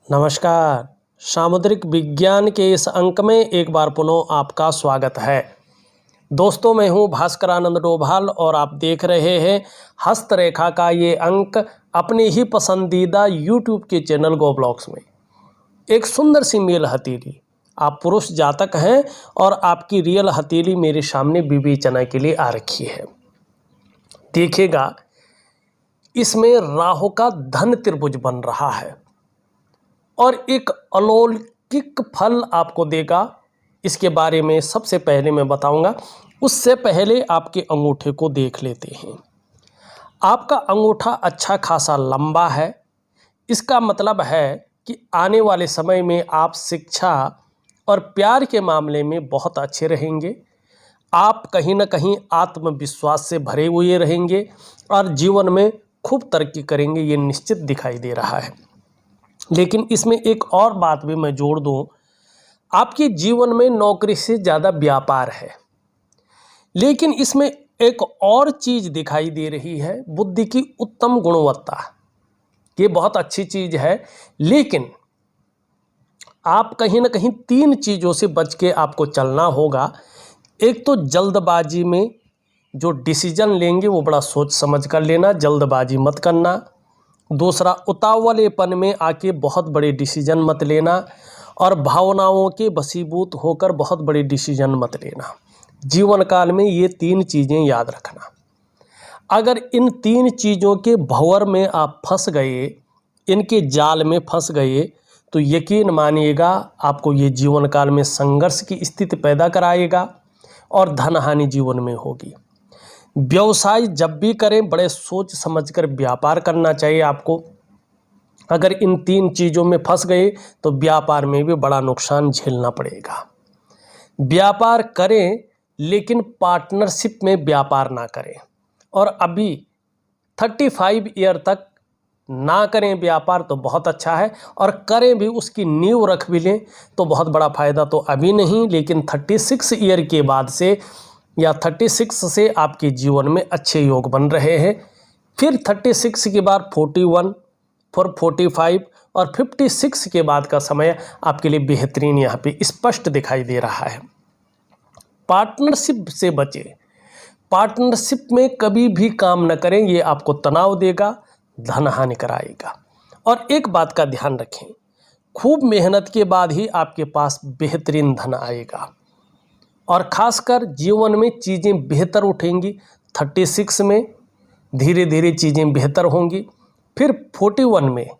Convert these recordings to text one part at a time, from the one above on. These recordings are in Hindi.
नमस्कार। सामुद्रिक विज्ञान के इस अंक में एक बार पुनः आपका स्वागत है। दोस्तों, मैं हूं भास्करानंद डोभाल और आप देख रहे हैं हस्तरेखा का ये अंक अपने ही पसंदीदा यूट्यूब के चैनल गो ब्लॉग्स में। एक सुंदर सी मेल हथेली, आप पुरुष जातक हैं और आपकी रियल हथेली मेरे सामने विवेचना के लिए आ रखी है। देखिएगा, इसमें राहु का धन त्रिभुज बन रहा है और एक अलौकिक फल आपको देगा। इसके बारे में सबसे पहले मैं बताऊंगा। उससे पहले आपके अंगूठे को देख लेते हैं। आपका अंगूठा अच्छा खासा लंबा है। इसका मतलब है कि आने वाले समय में आप शिक्षा और प्यार के मामले में बहुत अच्छे रहेंगे। आप कहीं ना कहीं आत्मविश्वास से भरे हुए रहेंगे और जीवन में खूब तरक्की करेंगे, ये निश्चित दिखाई दे रहा है। लेकिन इसमें एक और बात भी मैं जोड़ दूं, आपके जीवन में नौकरी से ज़्यादा व्यापार है। लेकिन इसमें एक और चीज़ दिखाई दे रही है, बुद्धि की उत्तम गुणवत्ता। ये बहुत अच्छी चीज़ है, लेकिन आप कहीं ना कहीं तीन चीज़ों से बच के आपको चलना होगा। एक तो जल्दबाजी में जो डिसीजन लेंगे वो बड़ा सोच समझ कर लेना, जल्दबाजी मत करना। दूसरा, उतावलेपन में आके बहुत बड़े डिसीजन मत लेना और भावनाओं के वशीभूत होकर बहुत बड़े डिसीजन मत लेना। जीवन काल में ये तीन चीज़ें याद रखना। अगर इन तीन चीज़ों के भंवर में आप फंस गए, इनके जाल में फंस गए, तो यकीन मानिएगा आपको ये जीवन काल में संघर्ष की स्थिति पैदा कराएगा और धन हानि जीवन में होगी। व्यवसाय जब भी करें बड़े सोच समझकर व्यापार करना चाहिए आपको। अगर इन तीन चीज़ों में फंस गए तो व्यापार में भी बड़ा नुकसान झेलना पड़ेगा। व्यापार करें लेकिन पार्टनरशिप में व्यापार ना करें, और अभी 35 ईयर तक ना करें व्यापार तो बहुत अच्छा है, और करें भी उसकी नींव रख भी लें तो बहुत बड़ा फ़ायदा तो अभी नहीं, लेकिन 36 ईयर के बाद से या 36 से आपके जीवन में अच्छे योग बन रहे हैं। फिर 36 के बाद 41, फिर 45 और 56 के बाद का समय आपके लिए बेहतरीन यहाँ पे स्पष्ट दिखाई दे रहा है। पार्टनरशिप से बचें। पार्टनरशिप में कभी भी काम न करें, ये आपको तनाव देगा, धन हानि कराएगा। और एक बात का ध्यान रखें, खूब मेहनत के बाद ही आपके पास बेहतरीन धन आएगा और ख़ासकर जीवन में चीज़ें बेहतर उठेंगी। 36 में धीरे धीरे चीज़ें बेहतर होंगी, फिर 41 में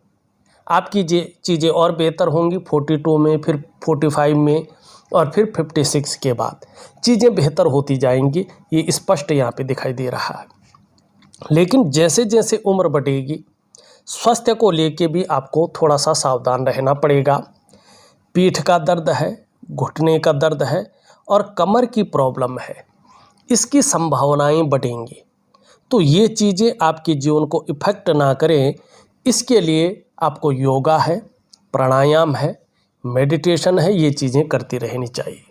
आपकी चीज़ें और बेहतर होंगी, 42 में, फिर 45 में और फिर 56 के बाद चीज़ें बेहतर होती जाएंगी। ये स्पष्ट यहाँ पे दिखाई दे रहा है। लेकिन जैसे जैसे उम्र बढ़ेगी, स्वास्थ्य को लेके भी आपको थोड़ा सा सावधान रहना पड़ेगा। पीठ का दर्द है, घुटने का दर्द है और कमर की प्रॉब्लम है, इसकी संभावनाएं बढ़ेंगी। तो ये चीज़ें आपके जीवन को इफेक्ट ना करें, इसके लिए आपको योगा है, प्राणायाम है, मेडिटेशन है, ये चीज़ें करती रहनी चाहिए।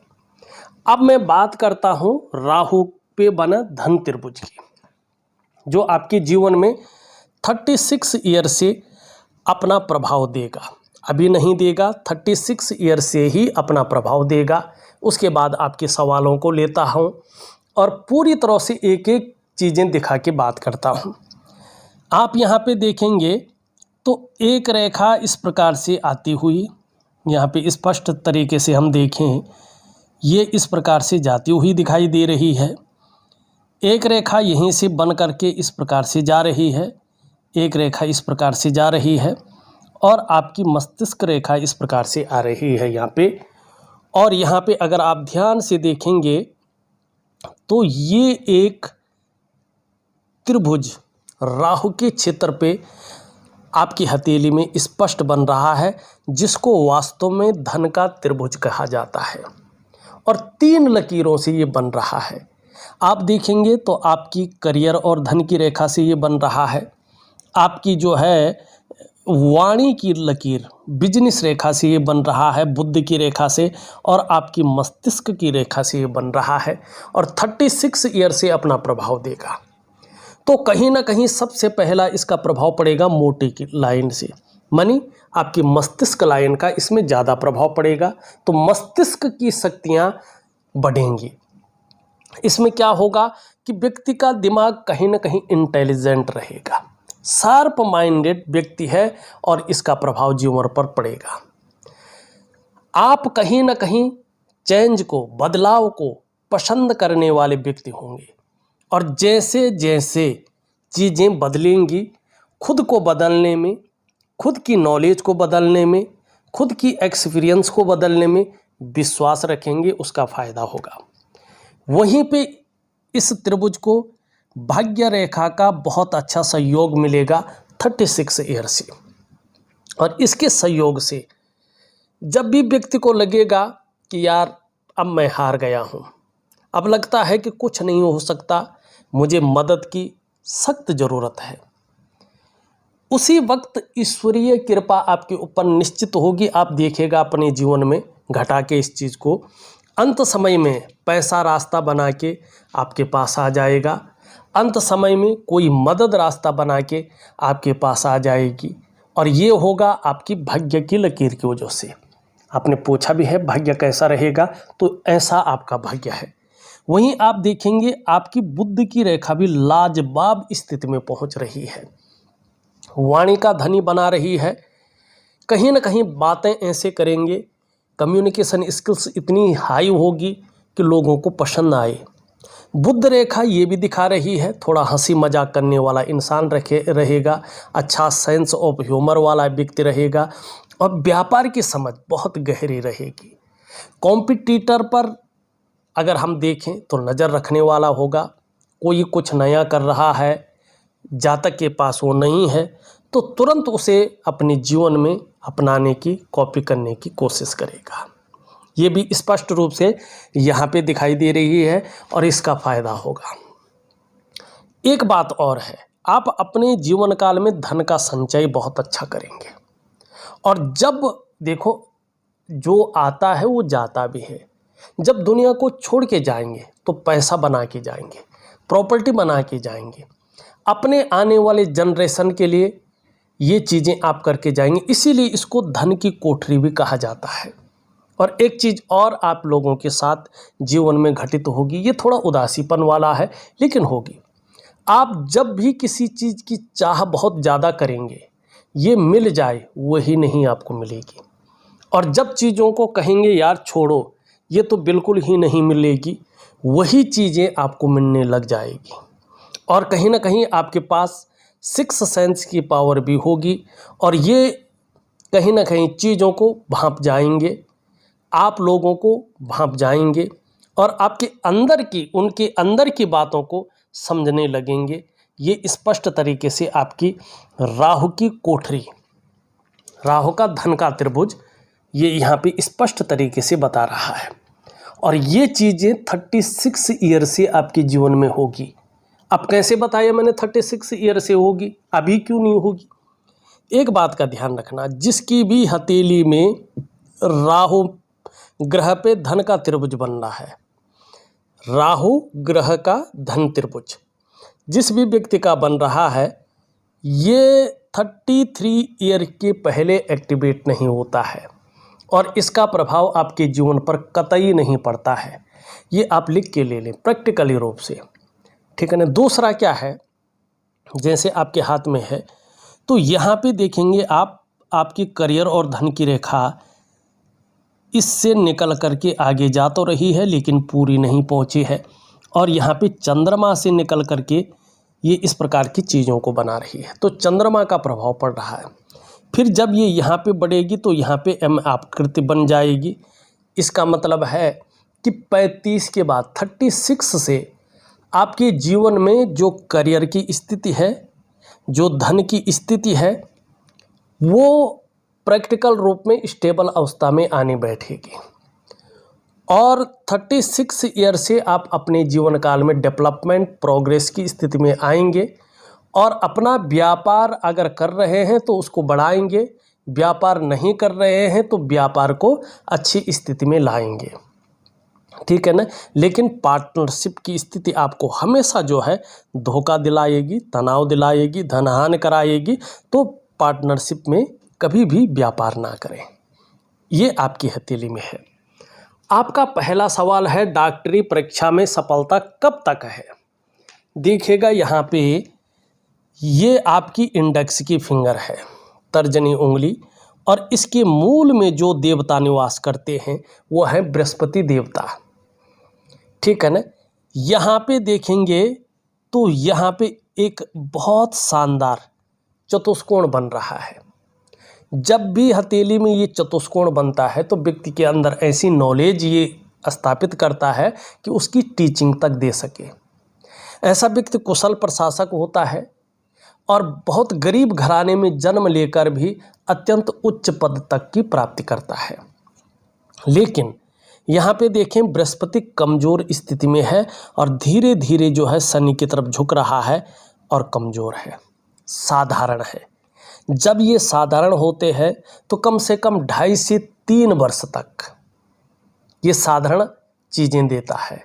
अब मैं बात करता हूँ राहु पे बना धन त्रिभुज की, जो आपके जीवन में 36 ईयर से अपना प्रभाव देगा। अभी नहीं देगा, 36 ईयर से ही अपना प्रभाव देगा। उसके बाद आपके सवालों को लेता हूँ और पूरी तरह से एक एक चीज़ें दिखा के बात करता हूँ। आप यहाँ पे देखेंगे तो एक रेखा इस प्रकार से आती हुई, यहाँ पे स्पष्ट तरीके से हम देखें, ये इस प्रकार से जाती हुई दिखाई दे रही है। एक रेखा यहीं से बन करके इस प्रकार से जा रही है, एक रेखा इस प्रकार से जा रही है और आपकी मस्तिष्क रेखा इस प्रकार से आ रही है यहाँ पे। और यहाँ पे अगर आप ध्यान से देखेंगे तो ये एक त्रिभुज राहु के क्षेत्र पे आपकी हथेली में स्पष्ट बन रहा है, जिसको वास्तव में धन का त्रिभुज कहा जाता है और 3 लकीरों से ये बन रहा है। आप देखेंगे तो आपकी करियर और धन की रेखा से ये बन रहा है, आपकी जो है वाणी की लकीर बिजनेस रेखा से ये बन रहा है, बुद्धि की रेखा से, और आपकी मस्तिष्क की रेखा से ये बन रहा है और 36 ईयर से अपना प्रभाव देगा। तो कहीं ना कहीं सबसे पहला इसका प्रभाव पड़ेगा मोटी की लाइन से, मानी आपकी मस्तिष्क लाइन का इसमें ज़्यादा प्रभाव पड़ेगा, तो मस्तिष्क की शक्तियाँ बढ़ेंगी। इसमें क्या होगा कि व्यक्ति का दिमाग कहीं ना कहीं इंटेलिजेंट रहेगा, शार्प माइंडेड व्यक्ति है और इसका प्रभाव जीवन पर पड़ेगा। आप कहीं ना कहीं चेंज को, बदलाव को पसंद करने वाले व्यक्ति होंगे और जैसे जैसे चीज़ें बदलेंगी, खुद को बदलने में, खुद की नॉलेज को बदलने में, खुद की एक्सपीरियंस को बदलने में विश्वास रखेंगे, उसका फ़ायदा होगा। वहीं पे इस त्रिभुज को भाग्य रेखा का बहुत अच्छा सहयोग मिलेगा 36 ईयर से, और इसके सहयोग से जब भी व्यक्ति को लगेगा कि यार अब मैं हार गया हूँ, अब लगता है कि कुछ नहीं हो सकता, मुझे मदद की सख्त ज़रूरत है, उसी वक्त ईश्वरीय कृपा आपके ऊपर निश्चित होगी। आप देखिएगा अपने जीवन में घटा के इस चीज़ को, अंत समय में पैसा रास्ता बना के आपके पास आ जाएगा, अंत समय में कोई मदद रास्ता बना के आपके पास आ जाएगी, और ये होगा आपकी भाग्य की लकीर की वजह से। आपने पूछा भी है भाग्य कैसा रहेगा, तो ऐसा आपका भाग्य है। वहीं आप देखेंगे आपकी बुद्धि की रेखा भी लाजवाब स्थिति में पहुंच रही है, वाणी का धनी बना रही है। कहीं ना कहीं बातें ऐसे करेंगे, कम्युनिकेशन स्किल्स इतनी हाई होगी कि लोगों को पसंद आए। बुद्ध रेखा ये भी दिखा रही है, थोड़ा हंसी मजाक करने वाला इंसान रहेगा, अच्छा सेंस ऑफ ह्यूमर वाला व्यक्ति रहेगा, और व्यापार की समझ बहुत गहरी रहेगी। कॉम्पिटिटर पर अगर हम देखें तो नज़र रखने वाला होगा, कोई कुछ नया कर रहा है, जातक के पास वो नहीं है, तो तुरंत उसे अपने जीवन में अपनाने की, कॉपी करने की कोशिश करेगा। ये भी स्पष्ट रूप से यहाँ पे दिखाई दे रही है और इसका फ़ायदा होगा। एक बात और है, आप अपने जीवन काल में धन का संचय बहुत अच्छा करेंगे, और जब देखो जो आता है वो जाता भी है। जब दुनिया को छोड़ के जाएंगे तो पैसा बना के जाएंगे, प्रॉपर्टी बना के जाएंगे, अपने आने वाले जनरेशन के लिए ये चीज़ें आप करके जाएंगे। इसीलिए इसको धन की कोठरी भी कहा जाता है। और एक चीज़ और आप लोगों के साथ जीवन में घटित होगी, ये थोड़ा उदासीपन वाला है लेकिन होगी। आप जब भी किसी चीज़ की चाह बहुत ज़्यादा करेंगे, ये मिल जाए वही नहीं आपको मिलेगी, और जब चीज़ों को कहेंगे यार छोड़ो ये तो बिल्कुल ही नहीं मिलेगी, वही चीज़ें आपको मिलने लग जाएगी। और कहीं ना कहीं आपके पास सिक्स सेंस की पावर भी होगी, और ये कहीं ना कहीं चीज़ों को भांप जाएंगे, आप लोगों को भांप जाएंगे, और आपके अंदर की, उनके अंदर की बातों को समझने लगेंगे। ये स्पष्ट तरीके से आपकी राहु की कोठरी, राहु का धन का त्रिभुज, ये यहाँ पे स्पष्ट तरीके से बता रहा है। और ये चीज़ें 36 ईयर से आपके जीवन में होगी। अब कैसे बताया मैंने 36 ईयर से होगी, अभी क्यों नहीं होगी? एक बात का ध्यान रखना, जिसकी भी हथेली में राहु ग्रह पे धन का त्रिभुज बन रहा है, राहु ग्रह का धन त्रिभुज जिस भी व्यक्ति का बन रहा है, ये 33 ईयर के पहले एक्टिवेट नहीं होता है, और इसका प्रभाव आपके जीवन पर कतई नहीं पड़ता है। ये आप लिख के ले लें प्रैक्टिकली रूप से, ठीक है ना। दूसरा क्या है, जैसे आपके हाथ में है तो यहाँ पे देखेंगे आप, आपकी करियर और धन की रेखा इससे निकल करके आगे जा तो रही है लेकिन पूरी नहीं पहुँची है, और यहाँ पे चंद्रमा से निकल करके ये इस प्रकार की चीज़ों को बना रही है, तो चंद्रमा का प्रभाव पड़ रहा है। फिर जब ये यहाँ पे बढ़ेगी तो यहाँ पे एम आकृति बन जाएगी। इसका मतलब है कि 35 के बाद 36 से आपके जीवन में जो करियर की स्थिति है, जो धन की स्थिति है, वो प्रैक्टिकल रूप में स्टेबल अवस्था में आने बैठेगी, और 36 ईयर से आप अपने जीवन काल में डेवलपमेंट, प्रोग्रेस की स्थिति में आएंगे, और अपना व्यापार अगर कर रहे हैं तो उसको बढ़ाएंगे, व्यापार नहीं कर रहे हैं तो व्यापार को अच्छी स्थिति में लाएंगे, ठीक है ना। लेकिन पार्टनरशिप की स्थिति आपको हमेशा जो है धोखा दिलाएगी, तनाव दिलाएगी, धनहानि कराएगी, तो पार्टनरशिप में कभी भी व्यापार ना करें। ये आपकी हथेली में है। आपका पहला सवाल है, डॉक्टरी परीक्षा में सफलता कब तक है? देखिएगा यहाँ पे ये आपकी इंडेक्स की फिंगर है, तर्जनी उंगली, और इसके मूल में जो देवता निवास करते हैं वो है बृहस्पति देवता। ठीक है ना। यहाँ पे देखेंगे तो यहाँ पे एक बहुत शानदार चतुष्कोण बन रहा है। जब भी हथेली में ये चतुष्कोण बनता है तो व्यक्ति के अंदर ऐसी नॉलेज ये स्थापित करता है कि उसकी टीचिंग तक दे सके। ऐसा व्यक्ति कुशल प्रशासक होता है और बहुत गरीब घराने में जन्म लेकर भी अत्यंत उच्च पद तक की प्राप्ति करता है। लेकिन यहाँ पे देखें, बृहस्पति कमज़ोर स्थिति में है और धीरे धीरे जो है शनि की तरफ झुक रहा है और कमज़ोर है, साधारण है। जब ये साधारण होते हैं तो कम से कम 2.5 से 3 वर्ष तक ये साधारण चीज़ें देता है।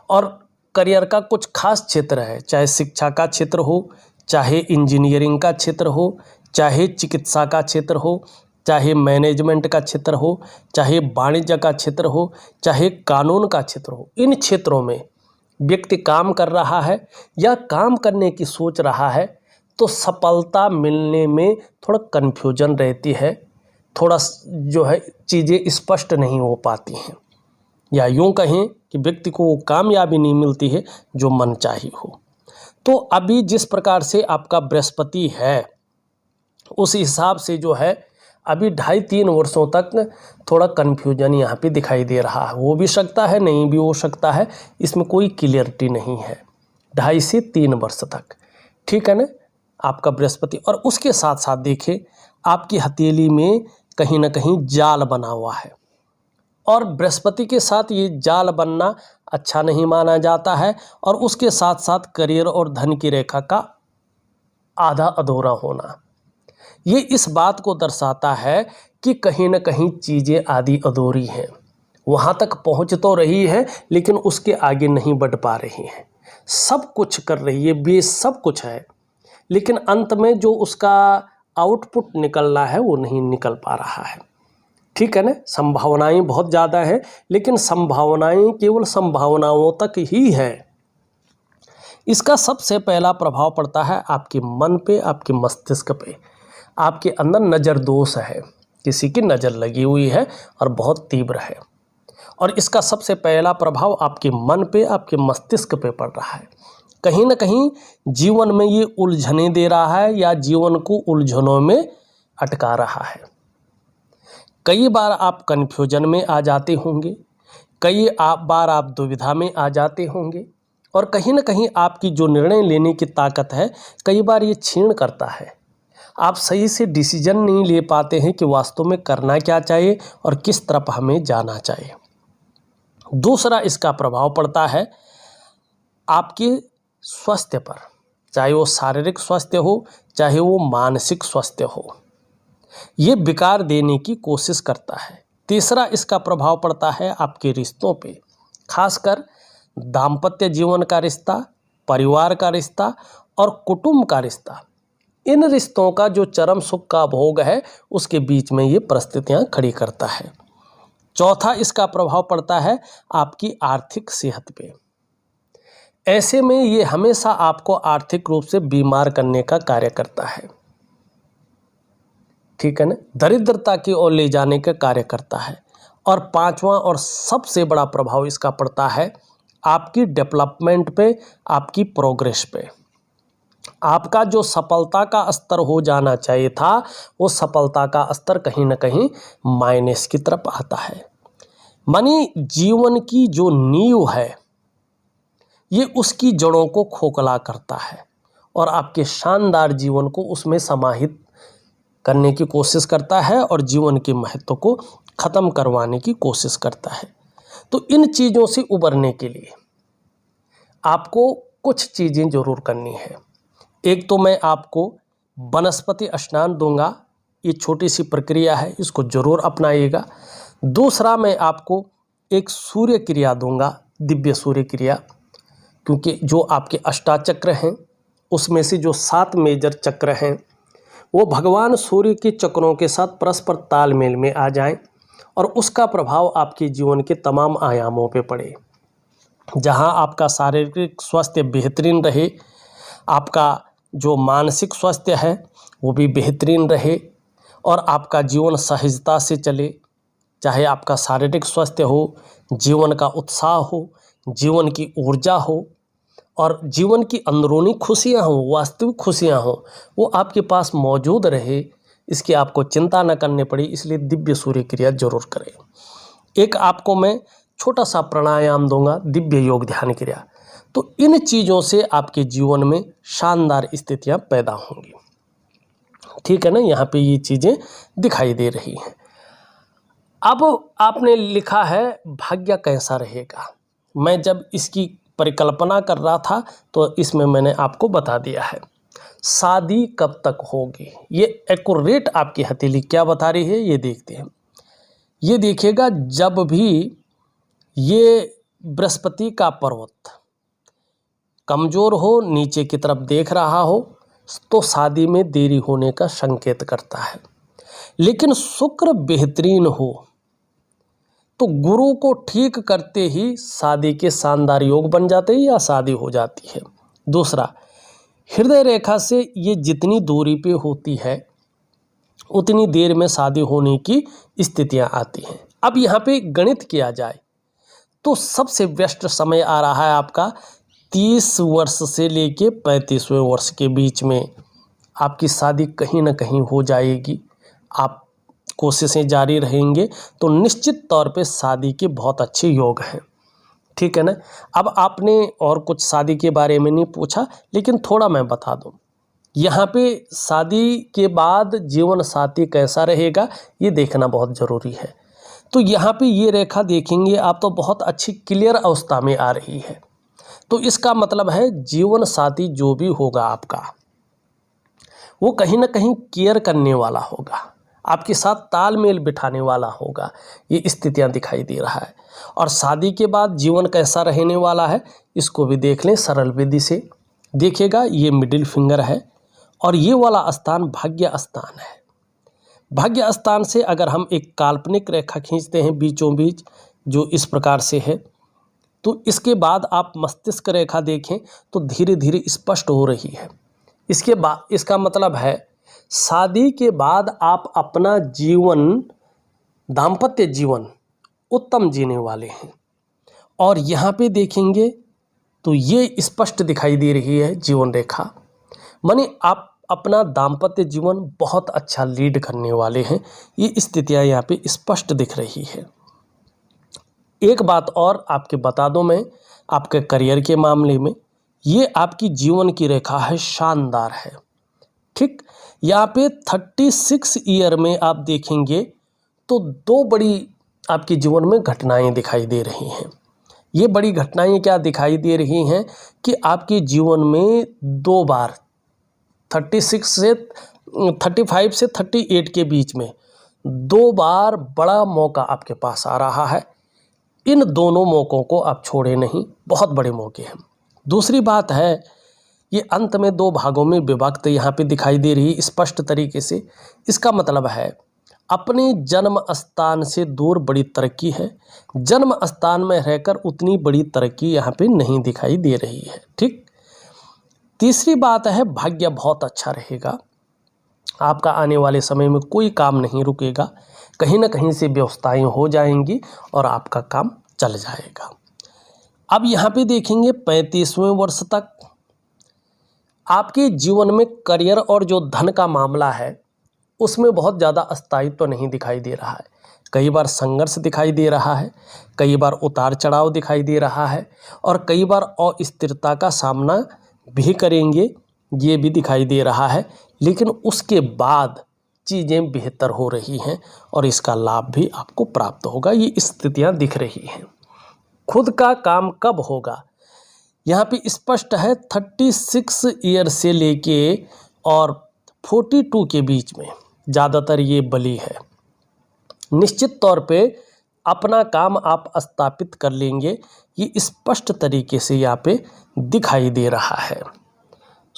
और करियर का कुछ खास क्षेत्र है, चाहे शिक्षा का क्षेत्र हो, चाहे इंजीनियरिंग का क्षेत्र हो, चाहे चिकित्सा का क्षेत्र हो, चाहे मैनेजमेंट का क्षेत्र हो, चाहे वाणिज्य का क्षेत्र हो, चाहे कानून का क्षेत्र हो, इन क्षेत्रों में व्यक्ति काम कर रहा है या काम करने की सोच रहा है तो सफलता मिलने में थोड़ा कन्फ्यूजन रहती है, थोड़ा जो है चीज़ें स्पष्ट नहीं हो पाती हैं, या यूँ कहें कि व्यक्ति को वो कामयाबी नहीं मिलती है जो मन चाही हो। तो अभी जिस प्रकार से आपका बृहस्पति है उस हिसाब से जो है अभी 2.5-3 वर्षों तक थोड़ा कन्फ्यूजन यहाँ पे दिखाई दे रहा है। हो भी सकता है, नहीं भी हो सकता है, इसमें कोई क्लियरिटी नहीं है। 2.5 से 3 वर्ष तक, ठीक है ना, आपका बृहस्पति। और उसके साथ साथ देखिए आपकी हथेली में कहीं ना कहीं जाल बना हुआ है, और बृहस्पति के साथ ये जाल बनना अच्छा नहीं माना जाता है। और उसके साथ साथ करियर और धन की रेखा का आधा अधूरा होना, ये इस बात को दर्शाता है कि कहीं ना कहीं चीज़ें आधी अधूरी हैं, वहाँ तक पहुँच तो रही है लेकिन उसके आगे नहीं बढ़ पा रही है। सब कुछ कर रही है, बेस सब कुछ है, लेकिन अंत में जो उसका आउटपुट निकलना है वो नहीं निकल पा रहा है। ठीक है ना। संभावनाएं बहुत ज़्यादा हैं, लेकिन संभावनाएं केवल संभावनाओं तक ही है। इसका सबसे पहला प्रभाव पड़ता है आपके मन पे, आपके मस्तिष्क पे। आपके अंदर नज़र दोष है, किसी की नज़र लगी हुई है और बहुत तीव्र है, और इसका सबसे पहला प्रभाव आपके मन पे, आपके मस्तिष्क पे पड़ रहा है। कहीं ना कहीं जीवन में ये उलझने दे रहा है या जीवन को उलझनों में अटका रहा है। कई बार आप कन्फ्यूजन में आ जाते होंगे, कई बार आप दुविधा में आ जाते होंगे, और कहीं ना कहीं आपकी जो निर्णय लेने की ताकत है कई बार ये क्षीण करता है। आप सही से डिसीजन नहीं ले पाते हैं कि वास्तव में करना क्या चाहिए और किस तरफ हमें जाना चाहिए। दूसरा इसका प्रभाव पड़ता है आपके स्वास्थ्य पर, चाहे वो शारीरिक स्वास्थ्य हो चाहे वो मानसिक स्वास्थ्य हो, ये विकार देने की कोशिश करता है। तीसरा इसका प्रभाव पड़ता है आपके रिश्तों पे, खासकर दाम्पत्य जीवन का रिश्ता, परिवार का रिश्ता और कुटुंब का रिश्ता। इन रिश्तों का जो चरम सुख का भोग है उसके बीच में ये परिस्थितियां खड़ी करता है। चौथा इसका प्रभाव पड़ता है आपकी आर्थिक सेहत पे। ऐसे में ये हमेशा आपको आर्थिक रूप से बीमार करने का कार्य करता है। ठीक है ना, दरिद्रता की ओर ले जाने का कार्य करता है। और पांचवा और सबसे बड़ा प्रभाव इसका पड़ता है आपकी डेवलपमेंट पे, आपकी प्रोग्रेस पे। आपका जो सफलता का स्तर हो जाना चाहिए था वो सफलता का स्तर कहीं ना कहीं माइनस की तरफ आता है। मानी जीवन की जो नींव है ये उसकी जड़ों को खोखला करता है और आपके शानदार जीवन को उसमें समाहित करने की कोशिश करता है और जीवन के महत्व को ख़त्म करवाने की कोशिश करता है। तो इन चीज़ों से उबरने के लिए आपको कुछ चीज़ें ज़रूर करनी है। एक तो मैं आपको वनस्पति स्नान दूंगा, ये छोटी सी प्रक्रिया है, इसको ज़रूर अपनाइएगा। दूसरा मैं आपको एक सूर्य क्रिया दूंगा, दिव्य सूर्य क्रिया, क्योंकि जो आपके अष्टाचक्र हैं उसमें से जो 7 मेजर चक्र हैं वो भगवान सूर्य के चक्रों के साथ परस्पर तालमेल में आ जाएं और उसका प्रभाव आपके जीवन के तमाम आयामों पे पड़े। जहां आपका शारीरिक स्वास्थ्य बेहतरीन रहे, आपका जो मानसिक स्वास्थ्य है वो भी बेहतरीन रहे और आपका जीवन सहजता से चले। चाहे आपका शारीरिक स्वास्थ्य हो, जीवन का उत्साह हो, जीवन की ऊर्जा हो और जीवन की अंदरूनी खुशियां हों, वास्तविक खुशियां हों, वो आपके पास मौजूद रहे, इसकी आपको चिंता न करनी पड़ी। इसलिए दिव्य सूर्य क्रिया जरूर करें। एक आपको मैं छोटा सा प्राणायाम दूंगा, दिव्य योग ध्यान क्रिया। तो इन चीज़ों से आपके जीवन में शानदार स्थितियां पैदा होंगी। ठीक है ना, यहाँ पे ये चीज़ें दिखाई दे रही हैं। अब आपने लिखा है भाग्य कैसा रहेगा। मैं जब इसकी परिकल्पना कर रहा था तो इसमें मैंने आपको बता दिया है। शादी कब तक होगी, ये एक्यूरेट आपकी हथेली क्या बता रही है, ये देखते हैं। ये देखिएगा, जब भी ये बृहस्पति का पर्वत कमज़ोर हो, नीचे की तरफ देख रहा हो, तो शादी में देरी होने का संकेत करता है। लेकिन शुक्र बेहतरीन हो तो गुरु को ठीक करते ही शादी के शानदार योग बन जाते हैं या शादी हो जाती है। दूसरा, हृदय रेखा से ये जितनी दूरी पे होती है उतनी देर में शादी होने की स्थितियां आती हैं। अब यहाँ पे गणित किया जाए तो सबसे बेस्ट समय आ रहा है आपका 30 वर्ष से लेके 35वें वर्ष के बीच में आपकी शादी कहीं ना कहीं हो जाएगी। आप कोशिशें जारी रहेंगे तो निश्चित तौर पे शादी के बहुत अच्छे योग हैं। ठीक है ना। अब आपने और कुछ शादी के बारे में नहीं पूछा, लेकिन थोड़ा मैं बता दूं। यहाँ पे शादी के बाद जीवन साथी कैसा रहेगा ये देखना बहुत ज़रूरी है। तो यहाँ पे ये रेखा देखेंगे आप तो बहुत अच्छी क्लियर अवस्था में आ रही है। तो इसका मतलब है जीवन साथी जो भी होगा आपका वो कहीं ना कहीं केयर करने वाला होगा, आपके साथ तालमेल बिठाने वाला होगा। ये स्थितियां दिखाई दे रहा है। और शादी के बाद जीवन कैसा रहने वाला है इसको भी देख लें सरल विधि से। देखिएगा, ये मिडिल फिंगर है और ये वाला स्थान भाग्य स्थान है। भाग्य स्थान से अगर हम एक काल्पनिक रेखा खींचते हैं बीचों बीच, जो इस प्रकार से है, तो इसके बाद आप मस्तिष्क रेखा देखें तो धीरे धीरे स्पष्ट हो रही है। इसके बाद इसका मतलब है शादी के बाद आप अपना जीवन, दाम्पत्य जीवन उत्तम जीने वाले हैं। और यहाँ पे देखेंगे तो ये स्पष्ट दिखाई दे रही है जीवन रेखा, माने आप अपना दाम्पत्य जीवन बहुत अच्छा लीड करने वाले हैं। ये स्थितियाँ यहाँ पे स्पष्ट दिख रही है। एक बात और आपके बता दूं मैं, आपके करियर के मामले में ये आपकी जीवन की रेखा है, शानदार है। ठीक, यहाँ पे 36 ईयर में आप देखेंगे तो दो बड़ी आपके जीवन में घटनाएं दिखाई दे रही हैं। ये बड़ी घटनाएं क्या दिखाई दे रही हैं कि आपके जीवन में दो बार 35 से 38 के बीच में दो बार बड़ा मौका आपके पास आ रहा है। इन दोनों मौक़ों को आप छोड़े नहीं, बहुत बड़े मौके हैं। दूसरी बात है, ये अंत में दो भागों में विभक्त यहाँ पे दिखाई दे रही स्पष्ट तरीके से। इसका मतलब है अपने जन्म स्थान से दूर बड़ी तरक्की है, जन्म स्थान में रहकर उतनी बड़ी तरक्की यहाँ पे नहीं दिखाई दे रही है। ठीक। तीसरी बात है, भाग्य बहुत अच्छा रहेगा। आपका आने वाले समय में कोई काम नहीं रुकेगा, कहीं ना कहीं से व्यवस्थाएं हो जाएंगी और आपका काम चल जाएगा। अब यहाँ पे देखेंगे 35वें वर्ष तक आपके जीवन में करियर और जो धन का मामला है उसमें बहुत ज़्यादा स्थायित्व नहीं दिखाई दे रहा है। कई बार संघर्ष दिखाई दे रहा है, कई बार उतार चढ़ाव दिखाई दे रहा है और कई बार अस्थिरता का सामना भी करेंगे, ये भी दिखाई दे रहा है। लेकिन उसके बाद चीज़ें बेहतर हो रही हैं और इसका लाभ भी आपको प्राप्त होगा। ये स्थितियां दिख रही हैं। खुद का काम कब होगा, यहाँ पे स्पष्ट है 36 ईयर से लेके और 42 के बीच में ज़्यादातर ये बली है। निश्चित तौर पे अपना काम आप स्थापित कर लेंगे, ये स्पष्ट तरीके से यहाँ पे दिखाई दे रहा है।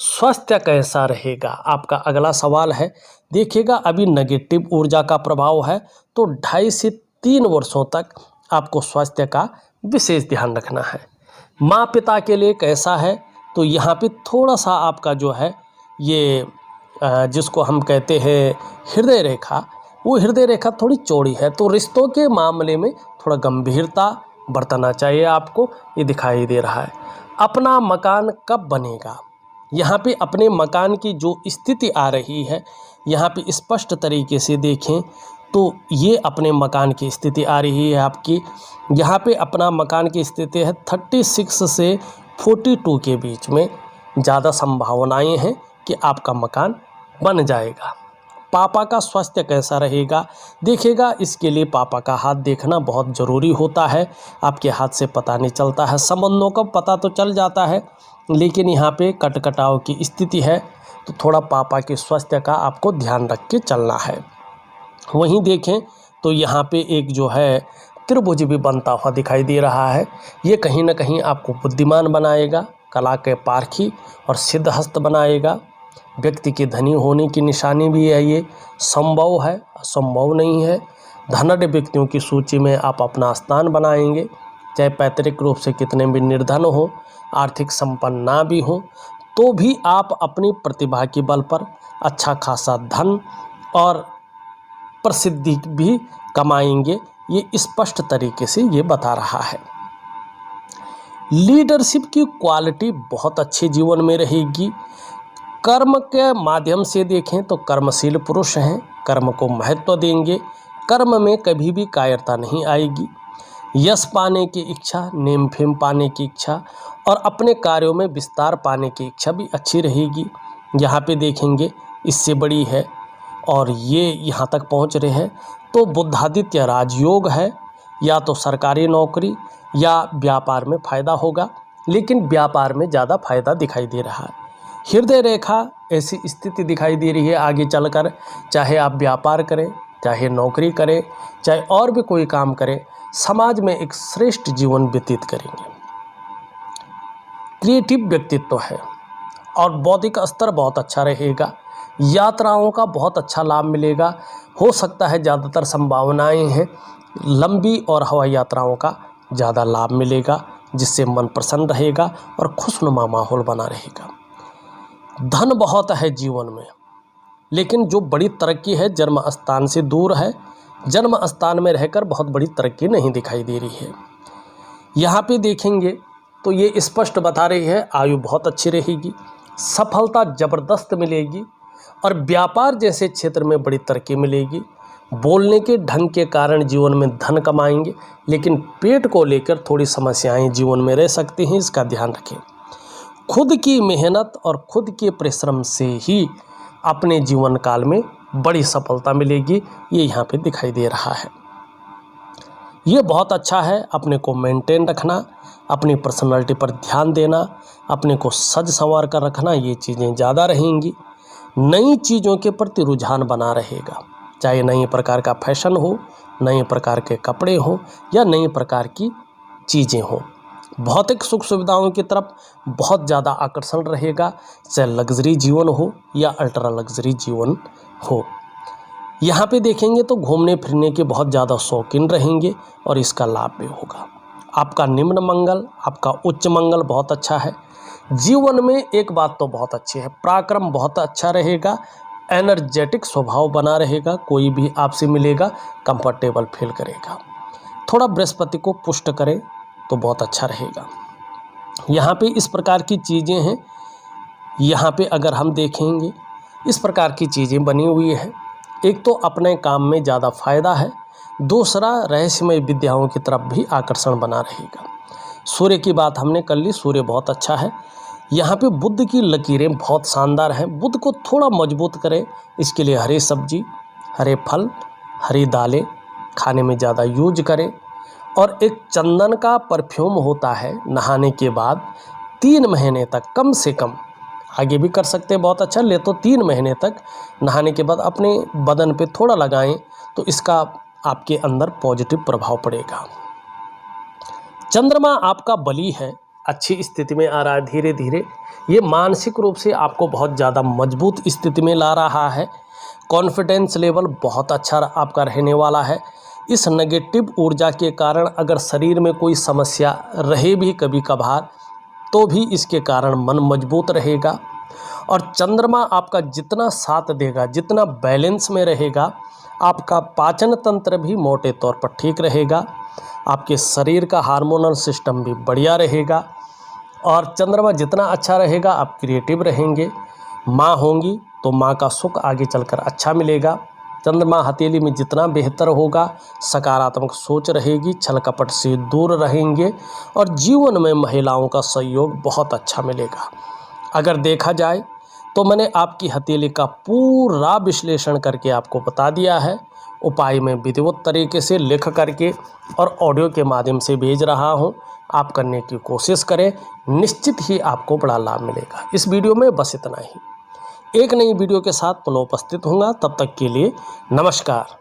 स्वास्थ्य कैसा रहेगा, आपका अगला सवाल है। देखिएगा अभी नेगेटिव ऊर्जा का प्रभाव है, तो 2.5 से 3 वर्षों तक आपको स्वास्थ्य का विशेष ध्यान रखना है। माँ पिता के लिए कैसा है, तो यहाँ पे थोड़ा सा आपका जो है ये जिसको हम कहते हैं हृदय रेखा, वो हृदय रेखा थोड़ी चौड़ी है, तो रिश्तों के मामले में थोड़ा गंभीरता बरतना चाहिए आपको, ये दिखाई दे रहा है। अपना मकान कब बनेगा, यहाँ पे अपने मकान की जो स्थिति आ रही है, यहाँ पे स्पष्ट तरीके से देखें तो ये अपने मकान की स्थिति आ रही है आपकी। यहाँ पे अपना मकान की स्थिति है 36 से 42 के बीच में ज़्यादा संभावनाएं हैं कि आपका मकान बन जाएगा। पापा का स्वास्थ्य कैसा रहेगा, देखिएगा इसके लिए पापा का हाथ देखना बहुत ज़रूरी होता है। आपके हाथ से पता नहीं चलता है, संबंधों का पता तो चल जाता है, लेकिन यहाँ पे कटकटाव की स्थिति है, तो थोड़ा पापा के स्वास्थ्य का आपको ध्यान रख के चलना है। वहीं देखें तो यहाँ पे एक जो है त्रिभुज भी बनता हुआ दिखाई दे रहा है। ये कहीं ना कहीं आपको बुद्धिमान बनाएगा, कला के पारखी और सिद्धहस्त बनाएगा। व्यक्ति के धनी होने की निशानी भी है, ये संभव है, असंभव नहीं है। धनाढ्य व्यक्तियों की सूची में आप अपना स्थान बनाएंगे, चाहे पैतृक रूप से कितने भी निर्धन हो, आर्थिक संपन्न ना भी हो, तो भी आप अपनी प्रतिभा के बल पर अच्छा खासा धन और प्रसिद्धि भी कमाएंगे, ये स्पष्ट तरीके से ये बता रहा है। लीडरशिप की क्वालिटी बहुत अच्छे जीवन में रहेगी। कर्म के माध्यम से देखें तो कर्मशील पुरुष हैं, कर्म को महत्व देंगे, कर्म में कभी भी कायरता नहीं आएगी। यश पाने की इच्छा, नेम फेम पाने की इच्छा और अपने कार्यों में विस्तार पाने की इच्छा भी अच्छी रहेगी। यहाँ पे देखेंगे इससे बड़ी है और ये यहाँ तक पहुँच रहे हैं, तो बुद्धादित्य राजयोग है, या तो सरकारी नौकरी या व्यापार में फ़ायदा होगा, लेकिन व्यापार में ज़्यादा फायदा दिखाई दे रहा है। हृदय रेखा ऐसी स्थिति दिखाई दे रही है आगे चलकर, चाहे आप व्यापार करें, चाहे नौकरी करें, चाहे और भी कोई काम करें, समाज में एक श्रेष्ठ जीवन व्यतीत करेंगे। क्रिएटिव व्यक्तित्व है और बौद्धिक स्तर बहुत अच्छा रहेगा। यात्राओं का बहुत अच्छा लाभ मिलेगा। हो सकता है ज़्यादातर संभावनाएं हैं लंबी और हवाई यात्राओं का ज़्यादा लाभ मिलेगा, जिससे मन प्रसन्न रहेगा और खुशनुमा माहौल बना रहेगा। धन बहुत है जीवन में, लेकिन जो बड़ी तरक्की है जन्म स्थान से दूर है। जन्म स्थान में रहकर बहुत बड़ी तरक्की नहीं दिखाई दे रही है। यहाँ पे देखेंगे तो ये स्पष्ट बता रही है आयु बहुत अच्छी रहेगी, सफलता ज़बरदस्त मिलेगी और व्यापार जैसे क्षेत्र में बड़ी तरक्की मिलेगी। बोलने के ढंग के कारण जीवन में धन कमाएंगे, लेकिन पेट को लेकर थोड़ी समस्याएं जीवन में रह सकती हैं, इसका ध्यान रखें। खुद की मेहनत और खुद के परिश्रम से ही अपने जीवन काल में बड़ी सफलता मिलेगी, ये यहाँ पे दिखाई दे रहा है। ये बहुत अच्छा है। अपने को मेंटेन रखना, अपनी पर्सनालिटी पर ध्यान देना, अपने को सज संवार कर रखना, ये चीज़ें ज़्यादा रहेंगी। नई चीज़ों के प्रति रुझान बना रहेगा, चाहे नई प्रकार का फैशन हो, नए प्रकार के कपड़े हो या नई प्रकार की चीज़ें हों। भौतिक सुख सुविधाओं की तरफ बहुत ज़्यादा आकर्षण रहेगा, चाहे लग्जरी जीवन हो या अल्ट्रा लग्जरी जीवन हो। यहाँ पे देखेंगे तो घूमने फिरने के बहुत ज़्यादा शौकीन रहेंगे और इसका लाभ भी होगा। आपका निम्न मंगल, आपका उच्च मंगल बहुत अच्छा है। जीवन में एक बात तो बहुत अच्छी है, पराक्रम बहुत अच्छा रहेगा, एनर्जेटिक स्वभाव बना रहेगा। कोई भी आपसे मिलेगा कंफर्टेबल फील करेगा। थोड़ा बृहस्पति को पुष्ट करें तो बहुत अच्छा रहेगा। यहाँ पे इस प्रकार की चीज़ें हैं। यहाँ पे अगर हम देखेंगे इस प्रकार की चीज़ें बनी हुई है। एक तो अपने काम में ज़्यादा फायदा है, दूसरा रहस्यमय विद्याओं की तरफ भी आकर्षण बना रहेगा। सूर्य की बात हमने कर ली, सूर्य बहुत अच्छा है। यहाँ पे बुध की लकीरें बहुत शानदार हैं। बुध को थोड़ा मजबूत करें, इसके लिए हरी सब्जी, हरे फल, हरी दालें खाने में ज़्यादा यूज करें। और एक चंदन का परफ्यूम होता है, नहाने के बाद 3 महीने तक, कम से कम आगे भी कर सकते हैं, बहुत अच्छा ले तो 3 महीने तक नहाने के बाद अपने बदन पे थोड़ा लगाएं, तो इसका आपके अंदर पॉजिटिव प्रभाव पड़ेगा। चंद्रमा आपका बली है, अच्छी स्थिति में आ रहा है धीरे धीरे। ये मानसिक रूप से आपको बहुत ज़्यादा मजबूत स्थिति में ला रहा है। कॉन्फिडेंस लेवल बहुत अच्छा आपका रहने वाला है। इस नेगेटिव ऊर्जा के कारण अगर शरीर में कोई समस्या रहे भी कभी कभार, तो भी इसके कारण मन मजबूत रहेगा। और चंद्रमा आपका जितना साथ देगा, जितना बैलेंस में रहेगा, आपका पाचन तंत्र भी मोटे तौर पर ठीक रहेगा। आपके शरीर का हार्मोनल सिस्टम भी बढ़िया रहेगा। और चंद्रमा जितना अच्छा रहेगा, आप क्रिएटिव रहेंगे। माँ होंगी तो माँ का सुख आगे चलकर अच्छा मिलेगा। चंद्रमा हथेली में जितना बेहतर होगा, सकारात्मक सोच रहेगी, छल कपट से दूर रहेंगे और जीवन में महिलाओं का सहयोग बहुत अच्छा मिलेगा। अगर देखा जाए तो मैंने आपकी हथेली का पूरा विश्लेषण करके आपको बता दिया है। उपाय में विधिवत तरीके से लिख करके और ऑडियो के माध्यम से भेज रहा हूँ। आप करने की कोशिश करें, निश्चित ही आपको बड़ा लाभ मिलेगा। इस वीडियो में बस इतना ही। एक नई वीडियो के साथ पुनः उपस्थित होऊंगा, तब तक के लिए नमस्कार।